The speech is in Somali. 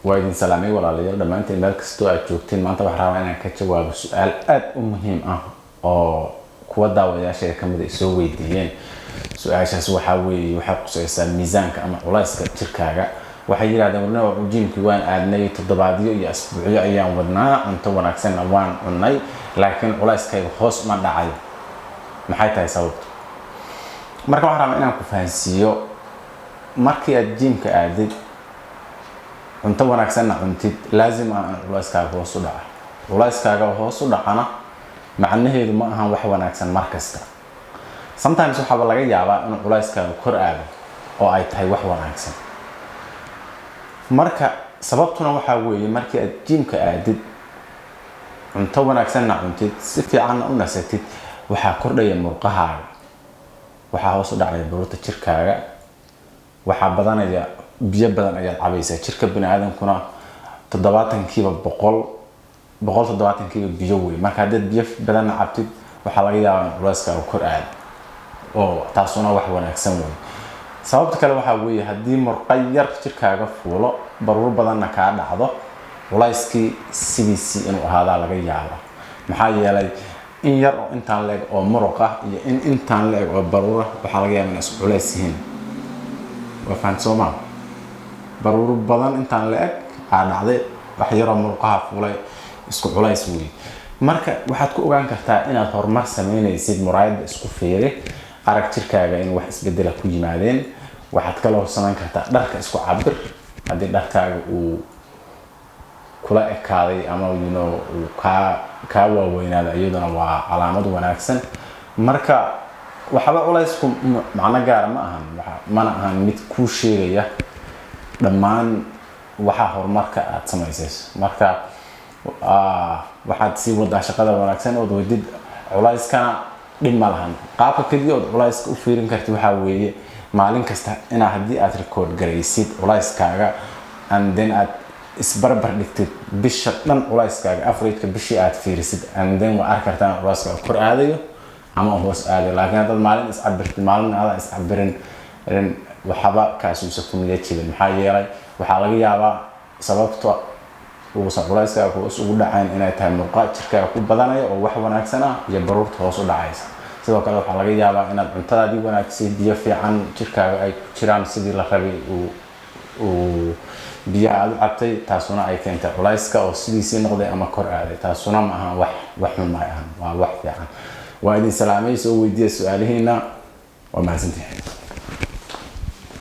وإذن سلامي ولا ليال لما أنت الملك استوى تشوفتين ما أنت بحرام أنا كجواب سؤال مهم أو كودا ويا شيء كم بدي يسوي ديين سؤال شو حاوي وحق سيسال ميزان كأما ولا يسكت شركة وحيل هذا من نوع جيم كوان أدنى تضباطي أسبوعي أيام ودنا أنت ونكسن أوان وناي لكن ولا يسكت خاص ما دعاي ما حيته يسوي مركب حرام أنا كفانسيو مركي الجيم كأدي أنت ونكسن أنت لازم ولا يسكت خاص دعاء ولا يسكت خاص دعانا مع أنه هذا ما هم وح ونكسن مركزك sometimes waxa laga yaabaa in culayska kor aado oo ay tahay wax wanaagsan marka sababtuna waxa weeye markii aad jimka aadid cunto wanaagsan cuntid si fiican u nasatid waxa kordhaya murqahaaga waxa hoos u dhacaya baruurta jirkaaga waxa badanaya biyo badan ayaad cabaysaa jirka bini'aadamkuna 70% biyo weey marka hadii biyo badan cabtid waxa laga yaabaa in culayska kor aado oo taasuna wax wanaagsan weey sababta kale waxa weeye hadii murqayar jirkaaga fuulo baruur badanna ka dhacdo culayskii sidiisii inuu ahaada laga yaabo maxaa yeelay in yar oo intaan leeg oo muruqa iyo intaan leeg oo baruur waxa laga yaabaa in isku culays yihiin wafaan Soomaa baruur badan intaan leeg dhacday wax yar oo muruqaha fuulay isku culays weey marka waxaad ku ogaan kartaa inaad horumar sameynaysid muraayad isku fiiri arag jirkaaga in wax isbedel ku yimaadeen waxaad kala sameyn kartaa dharka isku cabir hadii dharkaaga uu kula ekaaday ama ka waaweynaada iyaduna waa calaamad wanaagsan marka waxba culaysku macna gaar ma ahan mid ku sheegaya dhammaan waxa horumarka aad sameysayso marka waxaad si wada shaqada wanaagsan oo wadid culayskana dhib ma lahan qaabka kaliya oo culayska u fiirin kartid waxa weeye maalin kasta ina hadii aad record gareysid culayskaaga and then aad isbarbar dhigtid bisha dhan culayskaaga average-ka bishii aad fiirisid and then waa arki kartaa culayska kor aadayo ama hoos aadayo laakiin hadda maalin iscabirtid maalin aad iscabirin waxba kaasuusa kumida jibin maxaa yeelay waxa laga yaabaa sababta uusan culayska ugu dhacayn inay tahay murqa jirkaaga ku badanayo oo wax wanaagsan iyo baruurta hoos u dhacaysa sidoo kale waxa laga yaabaa inaad cuntadaadii wanaagsan biyo fiican jirkaaga ay ku jiraan sidii la rabay biyo aad cabtay taasuna ay keentay culayska oo sidiisii noqday ama kor aaday taasuna ma aha wax xun ma aha waa wax fiican waa idin salaamayso weydiiyo su'aalihiina waa mahadsantihiin